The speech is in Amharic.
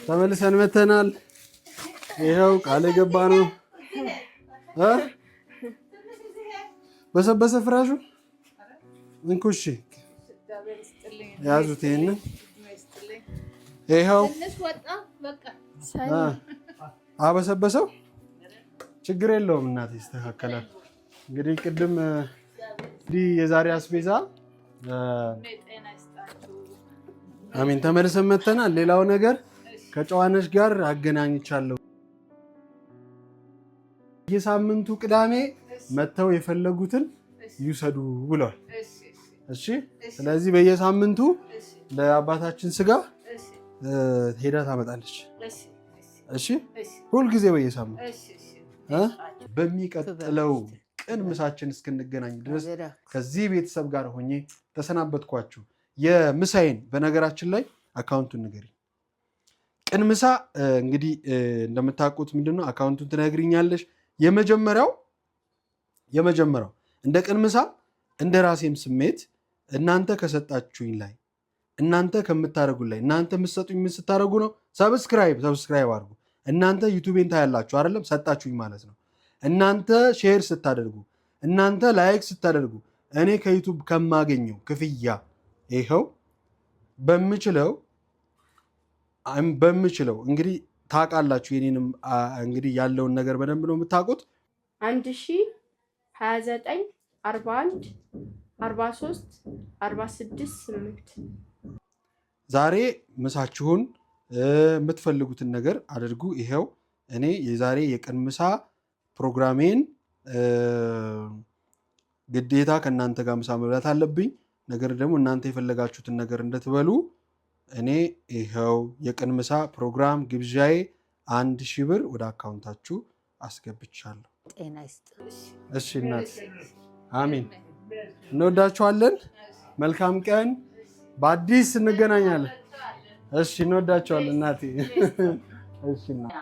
ተመልሰን መተናል። ይሄው ቃል ገባ ነው በሰበሰ ፍራሹ እንኩሽ ያዙት። ይሄው አበሰበሰው ችግር የለውም እናቴ ይስተካከላል። እንግዲህ ቅድም የዛሬ አስቤዛ አሜን ተመልሰን መተናል። ሌላው ነገር ከጨዋነሽ ጋር አገናኝቻለሁ። የሳምንቱ ቅዳሜ መተው የፈለጉትን ይውሰዱ ብለዋል። እሺ ስለዚህ በየሳምንቱ ለአባታችን ስጋ ሄዳ ታመጣለች። እሺ ሁልጊዜ በየሳምንቱ በሚቀጥለው ቀን ምሳችን እስክንገናኝ ድረስ ከዚህ ቤተሰብ ጋር ሆኜ ተሰናበትኳችሁ። የምሳዬን በነገራችን ላይ አካውንቱን ንገሪኝ። ቅን ምሳ እንግዲህ እንደምታውቁት ምንድነው አካውንቱን ትነግሪኛለሽ። የመጀመሪያው እንደ ቅን ምሳ እንደ ራሴም ስሜት እናንተ ከሰጣችሁኝ ላይ እናንተ ከምታደርጉኝ ላይ እናንተ የምትሰጡኝ ምን ስታደርጉ ነው? ሰብስክራይብ አድርጉ። እናንተ ዩቲዩብን ታያላችሁ አይደለም? ሰጣችሁኝ ማለት ነው። እናንተ ሼር ስታደርጉ፣ እናንተ ላይክ ስታደርጉ እኔ ከዩቲዩብ ከማገኘው ክፍያ ይኸው በምችለው እንግዲህ ታውቃላችሁ። የኔንም እንግዲህ ያለውን ነገር በደንብ ነው የምታውቁት። 1029 41 43 46 8 ዛሬ ምሳችሁን የምትፈልጉትን ነገር አድርጉ። ይሄው እኔ የዛሬ የቀን ምሳ ፕሮግራሜን ግዴታ ከእናንተ ጋር ምሳ መብላት አለብኝ። ነገር ደግሞ እናንተ የፈለጋችሁትን ነገር እንድትበሉ እኔ ይኸው የቀን ምሳ ፕሮግራም ግብዣዬ 1000 ብር ወደ አካውንታችሁ አስገብቻለሁ። ጤና ይስጥልሽ። እሺ እናት አሚን። እንወዳችኋለን። መልካም ቀን። በአዲስ እንገናኛለን። እሺ እንወዳችኋለን እናቴ። እሺ እናት